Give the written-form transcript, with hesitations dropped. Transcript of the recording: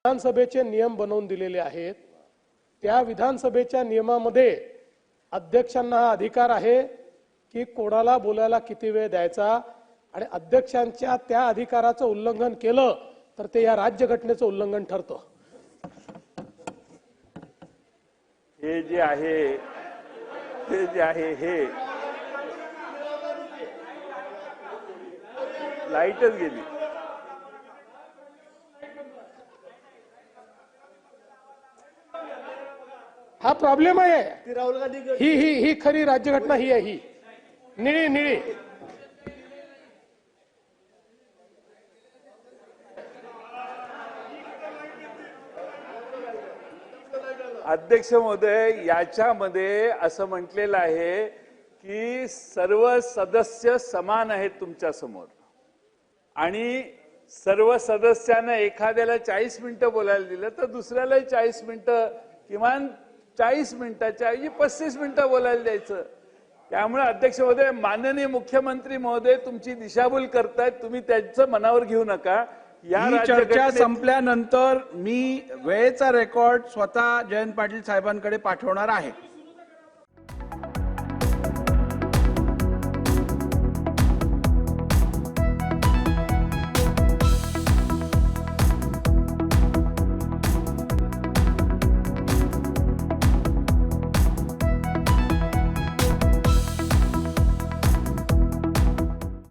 विधानसभेचे नियम बनवून दिलेले आहेत। त्या विधानसभेच्या नियमामध्ये अध्यक्षांना हा अधिकार आहे की कोणाला बोलायला किती वेळ द्यायचा आणि अध्यक्षांच्या त्या अधिकाराचं उल्लंघन केलं तर ते या राज्यघटनेचं उल्लंघन ठरतं। हे जे आहे हे लाईटच गेली। हा प्रॉब्लेम आहे। ही खरी राज्यघटना ही आहे, ही निळी। अध्यक्ष महोदय, याच्यामध्ये असं म्हटलेलं आहे की सर्व सदस्य समान आहेत तुमच्या समोर आणि सर्व सदस्यांना एखाद्याला 40 मिनिटं बोलायला दिलं तर दुसऱ्यालाही 40 मिनिटं, किमान 40 मिनिटाच्या ऐवजी 35 मिनिटं बोलायला द्यायचं। त्यामुळे अध्यक्ष महोदय, माननीय मुख्यमंत्री महोदय तुमची दिशाभूल करतायत, तुम्ही त्यांचं मनावर घेऊ नका। ही चर्चा संपल्यानंतर मी वेळेचा रेकॉर्ड स्वतः जयंत पाटील साहेबांकडे पाठवणार आहे।